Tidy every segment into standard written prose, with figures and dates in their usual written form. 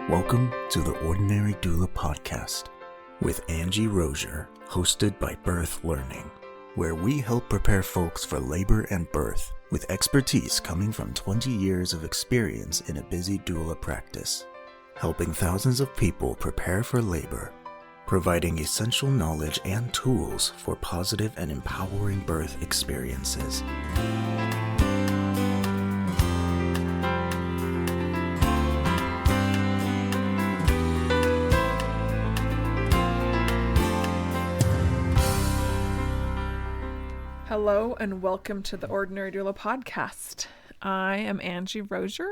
Welcome to the Ordinary Doula Podcast with Angie Rozier, hosted by Birth Learning, where we help prepare folks for labor and birth with expertise coming from 20 years of experience in a busy doula practice, helping thousands of people prepare for labor, providing essential knowledge and tools for positive and empowering birth experiences. Hello and welcome to the Ordinary Doula Podcast. I am Angie Rozier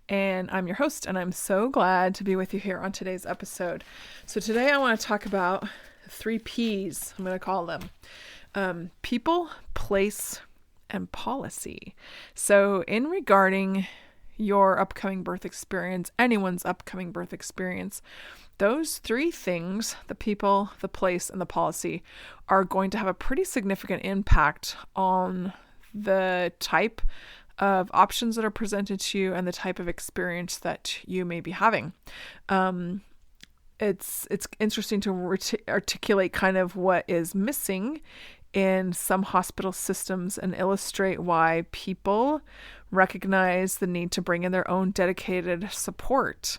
and I'm your host, and I'm so glad to be with you here on today's episode. So today I want to talk about 3 P's, I'm going to call them. People, place, and policy. So in regarding your upcoming birth experience, anyone's upcoming birth experience, those 3 things, the people, the place, and the policy, are going to have a pretty significant impact on the type of options that are presented to you and the type of experience that you may be having. It's interesting to articulate kind of what is missing in some hospital systems and illustrate why people recognize the need to bring in their own dedicated support.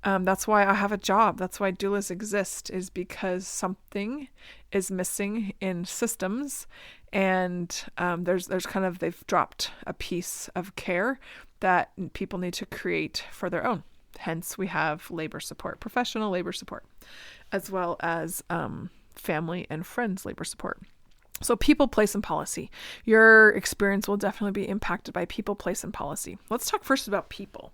That's why I have a job. That's why doulas exist, is because something is missing in systems, and there's kind of, they've dropped a piece of care that people need to create for their own. Hence, we have labor support, professional labor support, as well as family and friends labor support. So people, place, and policy. Your experience will definitely be impacted by people, place, and policy. Let's talk first about people.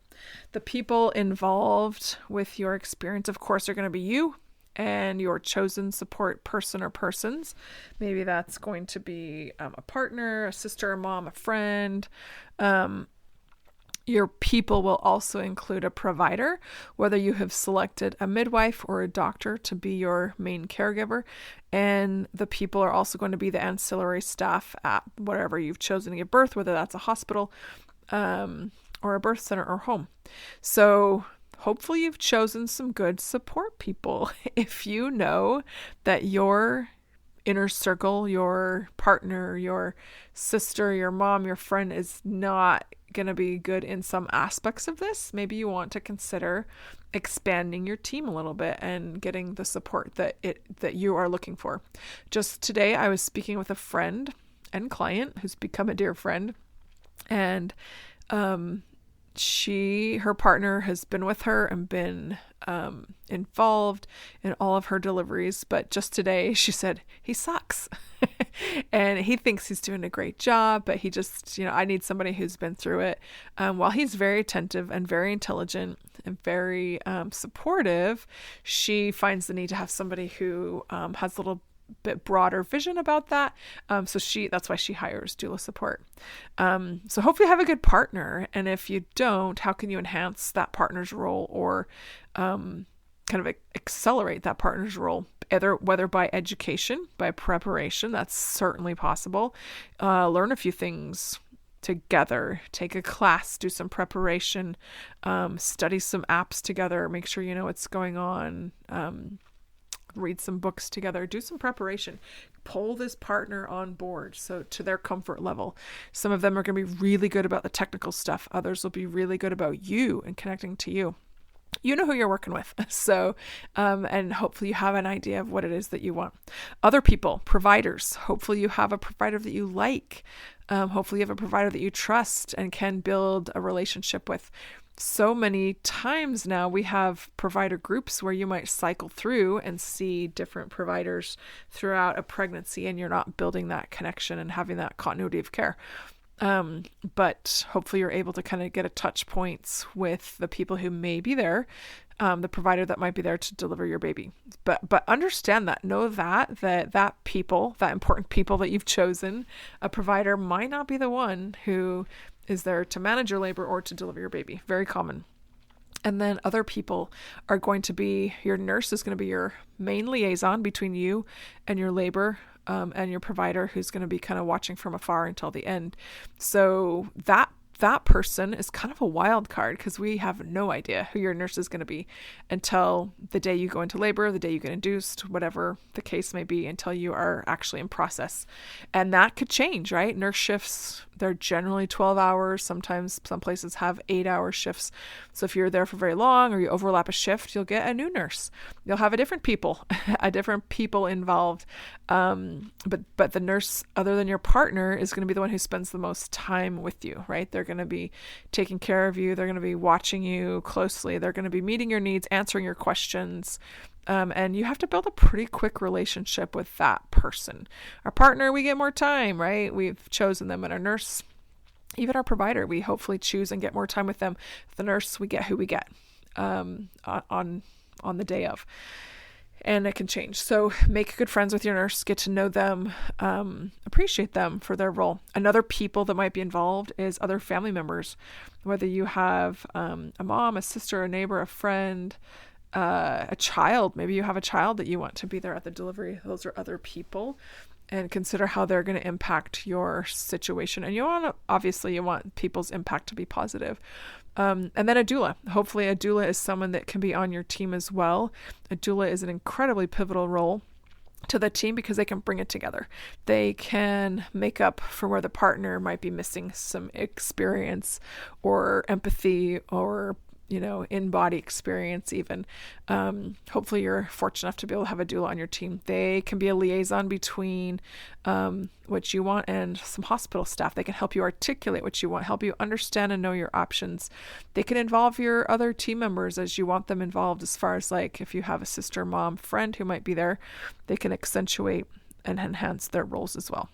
The people involved with your experience, of course, are going to be you and your chosen support person or persons. Maybe that's going to be a partner, a sister, a mom, a friend. Your people will also include a provider, whether you have selected a midwife or a doctor to be your main caregiver. And the people are also going to be the ancillary staff at whatever you've chosen to give birth, whether that's a hospital or a birth center or home. So hopefully you've chosen some good support people. If you know that your inner circle, your partner, your sister, your mom, your friend is not going to be good in some aspects of this, maybe you want to consider expanding your team a little bit and getting the support that you are looking for. Just today, I was speaking with a friend and client who's become a dear friend, and her partner has been with her and been involved in all of her deliveries. But just today she said, he sucks. And he thinks he's doing a great job, but he just, I need somebody who's been through it. While he's very attentive and very intelligent and very supportive, she finds the need to have somebody who has a little bit broader vision about that. So that's why she hires doula support. So hopefully you have a good partner. And if you don't, how can you enhance that partner's role or kind of accelerate that partner's role? Whether by education, by preparation, that's certainly possible. Learn a few things together, take a class, do some preparation, study some apps together, make sure you know what's going on, read some books together, do some preparation, pull this partner on board so to their comfort level. Some of them are going to be really good about the technical stuff. Others will be really good about you and connecting to you. You know who you're working with. So, and hopefully you have an idea of what it is that you want. Other people, providers, hopefully you have a provider that you like. Hopefully you have a provider that you trust and can build a relationship with. So many times now we have provider groups where you might cycle through and see different providers throughout a pregnancy, and you're not building that connection and having that continuity of care. But hopefully you're able to kind of get a touch points with the people who may be there, the provider that might be there to deliver your baby. But understand that, know that people, that important people that you've chosen, a provider might not be the one who is there to manage your labor or to deliver your baby. Very common. And then other people are going to be, your nurse is going to be your main liaison between you and your labor and your provider, who's going to be kind of watching from afar until the end. So that that person is kind of a wild card because we have no idea who your nurse is going to be until the day you go into labor, the day you get induced, whatever the case may be, until you are actually in process. And that could change, right? Nurse shifts, they're generally 12 hours. Sometimes some places have 8-hour shifts. So if you're there for very long or you overlap a shift, you'll get a new nurse. You'll have a different people involved. But the nurse, other than your partner, is going to be the one who spends the most time with you, right? They're going to be taking care of you. They're going to be watching you closely. They're going to be meeting your needs, answering your questions. And you have to build a pretty quick relationship with that person. Our partner, we get more time, right? We've chosen them. And our nurse, even our provider, we hopefully choose and get more time with them. The nurse, we get who we get on the day of. And it can change. So make good friends with your nurse, get to know them, appreciate them for their role. Another people that might be involved is other family members, whether you have a mom, a sister, a neighbor, a friend, a child. Maybe you have a child that you want to be there at the delivery. Those are other people. And consider how they're going to impact your situation. And you want people's impact to be positive. And then a doula. Hopefully a doula is someone that can be on your team as well. A doula is an incredibly pivotal role to the team because they can bring it together. They can make up for where the partner might be missing some experience or empathy or in-body experience even. Hopefully you're fortunate enough to be able to have a doula on your team. They can be a liaison between what you want and some hospital staff. They can help you articulate what you want, help you understand and know your options. They can involve your other team members as you want them involved, as far as like if you have a sister, mom, friend who might be there, they can accentuate and enhance their roles as well.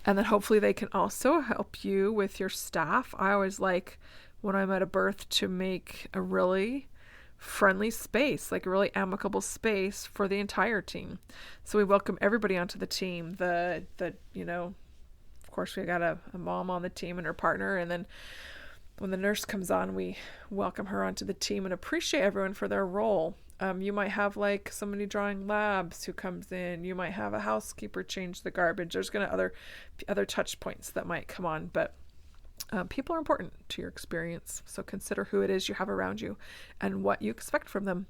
And then hopefully they can also help you with your staff. I always like when I'm at a birth to make a really friendly space, like a really amicable space for the entire team. So we welcome everybody onto the team. Of course we got a mom on the team and her partner. And then when the nurse comes on, we welcome her onto the team and appreciate everyone for their role. You might have like somebody drawing labs who comes in. You might have a housekeeper change the garbage. There's going to other touch points that might come on, but people are important to your experience. So consider who it is you have around you and what you expect from them.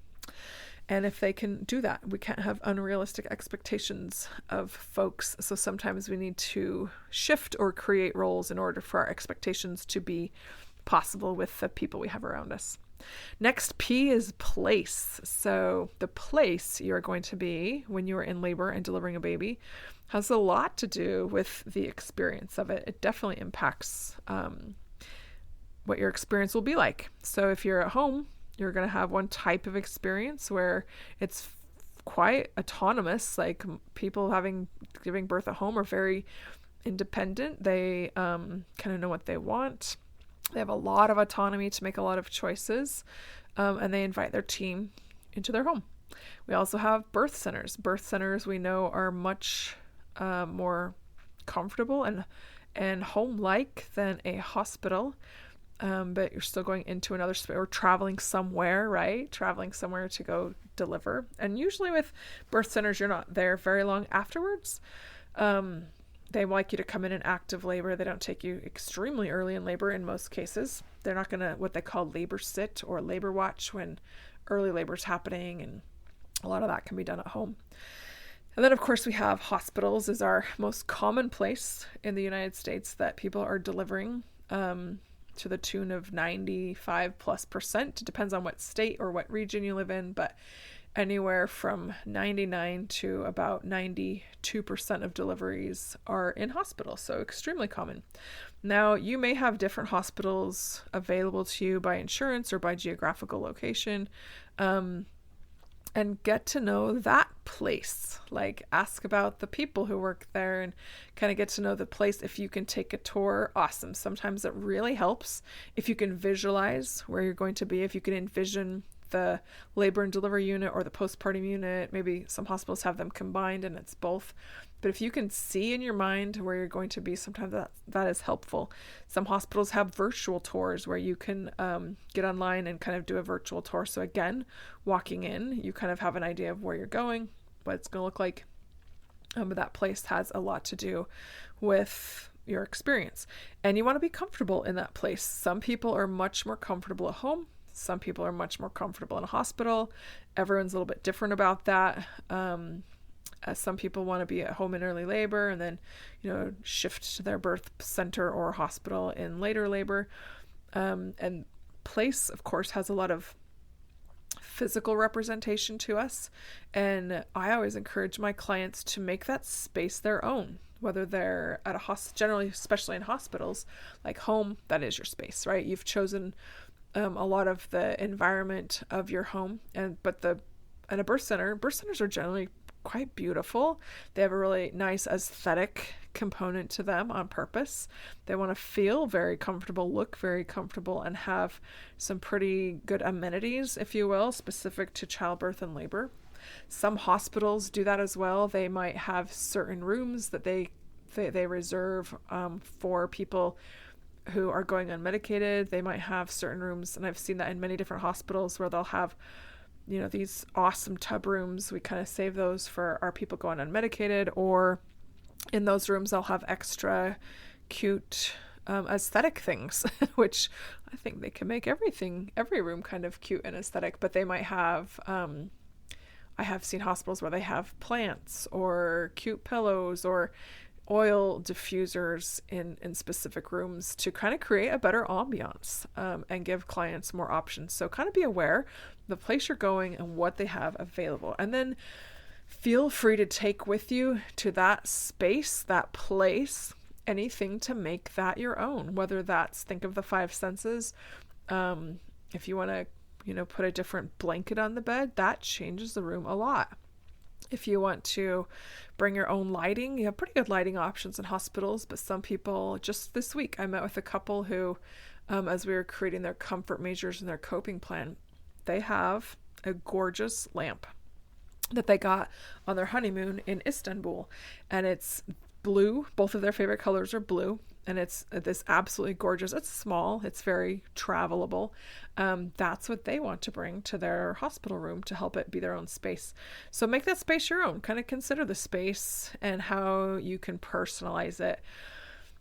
And if they can do that, we can't have unrealistic expectations of folks. So sometimes we need to shift or create roles in order for our expectations to be possible with the people we have around us. Next, P is place. So the place you're going to be when you are in labor and delivering a baby has a lot to do with the experience of it. It definitely impacts what your experience will be like. So if you're at home, you're going to have one type of experience where it's quite autonomous. Like people giving birth at home are very independent. They kind of know what they want. They have a lot of autonomy to make a lot of choices, and they invite their team into their home. We also have birth centers. Birth centers we know are much more comfortable and home-like than a hospital, but you're still going into another space or traveling somewhere, right? Traveling somewhere to go deliver. And usually with birth centers, you're not there very long afterwards. They like you to come in active labor. They don't take you extremely early in labor in most cases. They're not going to what they call labor sit or labor watch when early labor is happening, and a lot of that can be done at home. And then, of course, we have hospitals is our most common place in the United States that people are delivering to the tune of 95+%. It depends on what state or what region you live in, but anywhere from 99 to about 92% of deliveries are in hospitals, so extremely common. Now, you may have different hospitals available to you by insurance or by geographical location, and get to know that place. Like, ask about the people who work there and kind of get to know the place. If you can take a tour, awesome. Sometimes it really helps if you can visualize where you're going to be, if you can envision the labor and delivery unit or the postpartum unit. Maybe some hospitals have them combined and it's both. But if you can see in your mind where you're going to be, sometimes that is helpful. Some hospitals have virtual tours where you can get online and kind of do a virtual tour. So again, walking in, you kind of have an idea of where you're going, what it's going to look like. But that place has a lot to do with your experience. And you want to be comfortable in that place. Some people are much more comfortable at home. Some people are much more comfortable in a hospital. Everyone's a little bit different about that. Some people want to be at home in early labor and then, shift to their birth center or hospital in later labor. And place, of course, has a lot of physical representation to us. And I always encourage my clients to make that space their own, whether they're at a generally, especially in hospitals, like home, that is your space, right? You've chosen a lot of the environment of your home, but at a birth centers are generally quite beautiful. They have a really nice aesthetic component to them on purpose. They want to feel very comfortable, look very comfortable, and have some pretty good amenities, if you will, specific to childbirth and labor. Some hospitals do that as well. They might have certain rooms that they reserve for people who are going unmedicated. They might have certain rooms, and I've seen that in many different hospitals, where they'll have these awesome tub rooms. We kind of save those for our people going unmedicated, or in those rooms they'll have extra cute aesthetic things, which I think they can make every room kind of cute and aesthetic. But they might have I have seen hospitals where they have plants or cute pillows or oil diffusers in specific rooms to kind of create a better ambiance and give clients more options. So kind of be aware the place you're going and what they have available, and then feel free to take with you to that space, that place, anything to make that your own, whether that's, think of the 5 senses. If you want to put a different blanket on the bed, that changes the room a lot. If you want to bring your own lighting, you have pretty good lighting options in hospitals, but some people, just this week, I met with a couple who, as we were creating their comfort measures and their coping plan, they have a gorgeous lamp that they got on their honeymoon in Istanbul. And it's blue. Both of their favorite colors are blue. And it's this absolutely gorgeous, it's small, it's very travelable. That's what they want to bring to their hospital room to help it be their own space. So make that space your own. Kind of consider the space and how you can personalize it.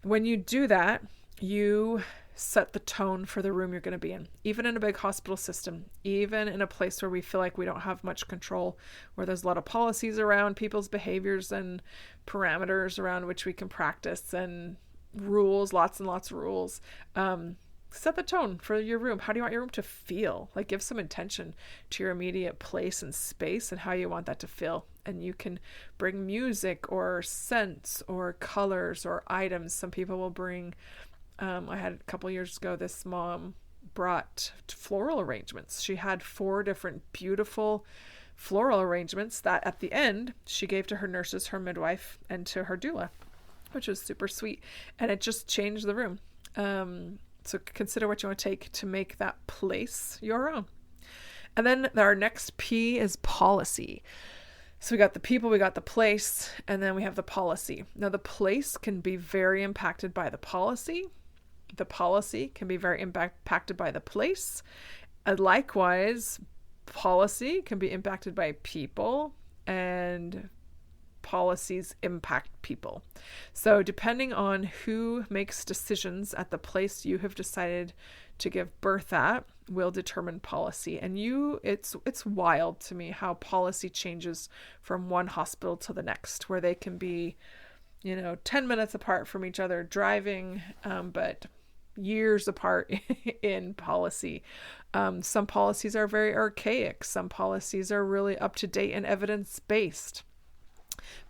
When you do that, you set the tone for the room you're going to be in. Even in a big hospital system, even in a place where we feel like we don't have much control, where there's a lot of policies around people's behaviors and parameters around which we can practice, and rules, lots and lots of rules. Set the tone for your room. How do you want your room to feel? Like, give some intention to your immediate place and space and how you want that to feel. And you can bring music or scents or colors or items. Some people will bring, I had a couple years ago, this mom brought floral arrangements. She had 4 different beautiful floral arrangements that at the end she gave to her nurses, her midwife, and to her doula, which was super sweet. And it just changed the room. So consider what you want to take to make that place your own. And then our next P is policy. So we got the people, we got the place, and then we have the policy. Now the place can be very impacted by the policy. The policy can be very impacted by the place. And likewise, policy can be impacted by people, and policies impact people. So depending on who makes decisions at the place you have decided to give birth at will determine policy. And it's wild to me how policy changes from one hospital to the next, where they can be 10 minutes apart from each other driving, but years apart in policy. Some policies are very archaic. Some policies are really up to date and evidence-based.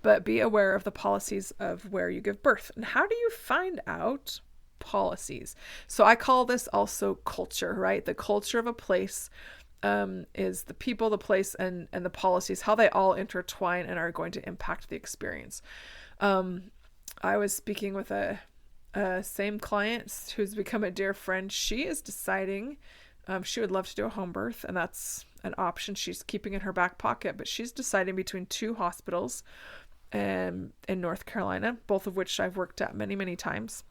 But be aware of the policies of where you give birth. And how do you find out policies? So I call this also culture, right? The culture of a place is the people, the place, and the policies, how they all intertwine and are going to impact the experience. I was speaking with a same client who's become a dear friend. She is deciding she would love to do a home birth, and that's an option she's keeping in her back pocket, but she's deciding between 2 hospitals in North Carolina, both of which I've worked at many, many times.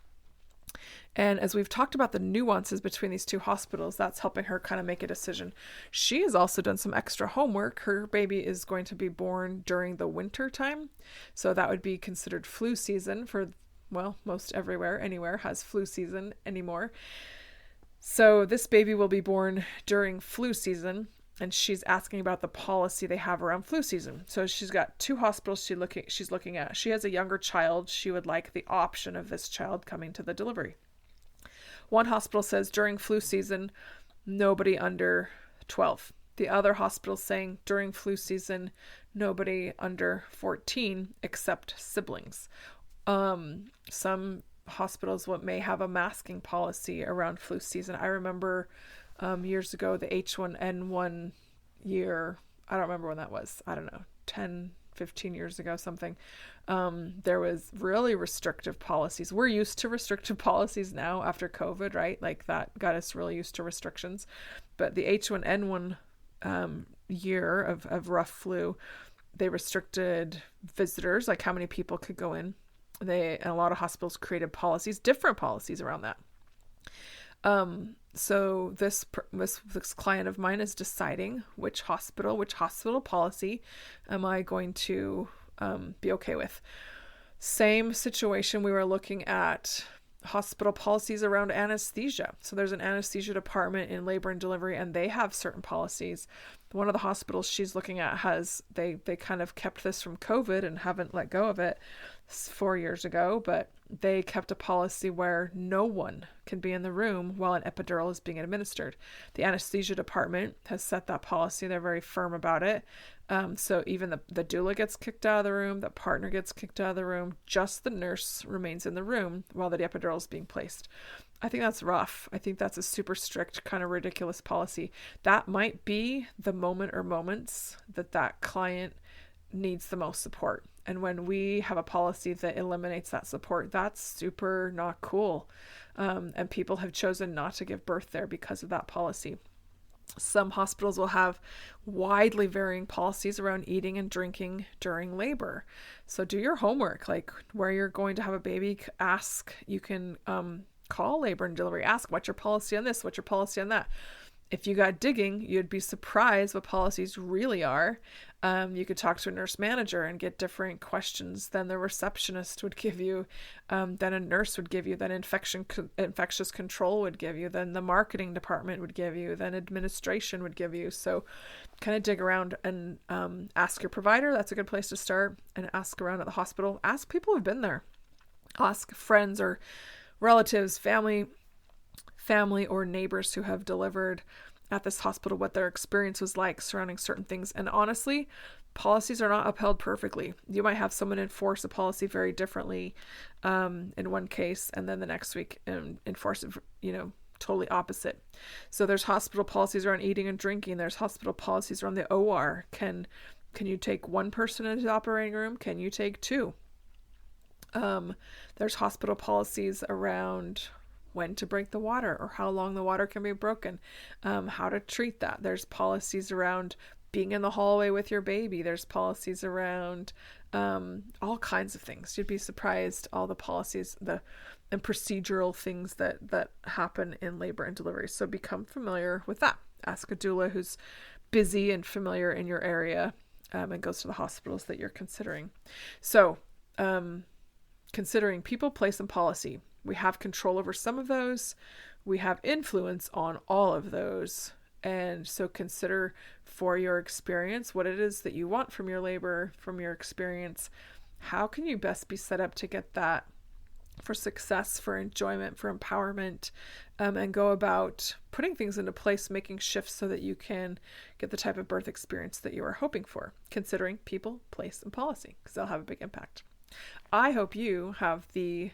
And as we've talked about the nuances between these 2 hospitals, that's helping her kind of make a decision. She has also done some extra homework. Her baby is going to be born during the winter time. So that would be considered flu season for well, most everywhere, anywhere has flu season anymore. So this baby will be born during flu season, and she's asking about the policy they have around flu season. So she's got 2 hospitals she's looking at. She has a younger child. She would like the option of this child coming to the delivery. One hospital says during flu season, nobody under 12. The other hospital saying during flu season, nobody under 14 except siblings. Some hospitals may have a masking policy around flu season. I remember years ago, the H1N1 year, I don't remember when that was, I don't know, 10, 15 years ago, something. There was really restrictive policies. We're used to restrictive policies now after COVID, right? Like that got us really used to restrictions. But the H1N1 year of rough flu, they restricted visitors, like how many people could go in. And a lot of hospitals created policies, different policies around that. So this client of mine is deciding which hospital policy am I going to be okay with. Same situation, we were looking at hospital policies around anesthesia. So there's an anesthesia department in labor and delivery, and they have certain policies. One of the hospitals she's looking at they kind of kept this from COVID and haven't let go of it 4 years ago, but they kept a policy where no one can be in the room while an epidural is being administered. The anesthesia department has set that policy. They're very firm about it. So even the doula gets kicked out of the room, the partner gets kicked out of the room, just the nurse remains in the room while the epidural is being placed. I think that's rough. I think that's a super strict, kind of ridiculous policy. That might be the moment or moments that client needs the most support. And when we have a policy that eliminates that support, that's super not cool. And people have chosen not to give birth there because of that policy. Some hospitals will have widely varying policies around eating and drinking during labor. So do your homework, like where you're going to have a baby, you can call labor and delivery, ask what's your policy on this, what's your policy on that. If you got digging, you'd be surprised what policies really are. You could talk to a nurse manager and get different questions than the receptionist would give you, than a nurse would give you, than infectious control would give you, than the marketing department would give you, than administration would give you. So kind of dig around and ask your provider. That's a good place to start. And ask around at the hospital. Ask people who've been there. Ask friends or relatives, family or neighbors who have delivered at this hospital what their experience was like surrounding certain things. And honestly, policies are not upheld perfectly. You might have someone enforce a policy very differently in one case, and then the next week enforce it, totally opposite. So there's hospital policies around eating and drinking. There's hospital policies around the OR. Can you take one person into the operating room? Can you take 2? There's hospital policies around when to break the water or how long the water can be broken, how to treat that. There's policies around being in the hallway with your baby. There's policies around all kinds of things. You'd be surprised all the policies and procedural things that happen in labor and delivery. So become familiar with that. Ask a doula who's busy and familiar in your area and goes to the hospitals that you're considering. So considering people, place, and policy. We have control over some of those. We have influence on all of those. And so consider for your experience what it is that you want from your labor, from your experience. How can you best be set up to get that for success, for enjoyment, for empowerment, and go about putting things into place, making shifts so that you can get the type of birth experience that you are hoping for, considering people, place, and policy, because they'll have a big impact. I hope you have the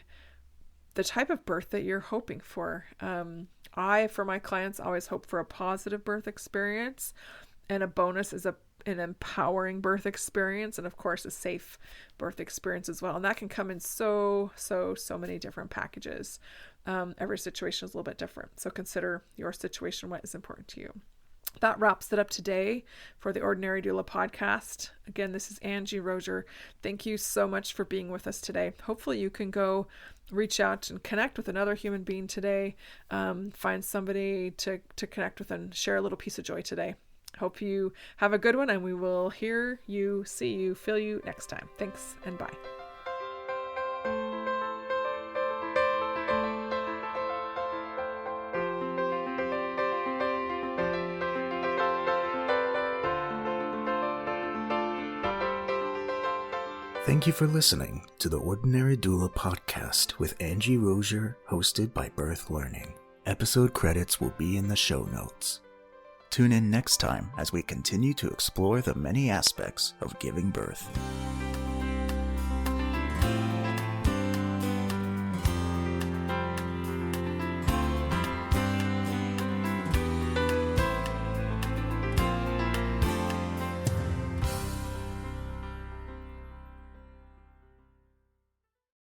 type of birth that you're hoping for. For my clients, always hope for a positive birth experience, and a bonus is an empowering birth experience, and of course a safe birth experience as well. And that can come in so many different packages. Every situation is a little bit different. So consider your situation, what is important to you. That wraps it up today for the Ordinary Doula Podcast. Again, this is Angie Rozier. Thank you so much for being with us today. Hopefully you can go reach out and connect with another human being today. Find somebody to connect with and share a little piece of joy today. Hope you have a good one, and we will hear you, see you, feel you next time. Thanks, and bye. Thank you for listening to the Ordinary Doula Podcast with Angie Rozier, hosted by Birth Learning. Episode credits will be in the show notes. Tune in next time as we continue to explore the many aspects of giving birth.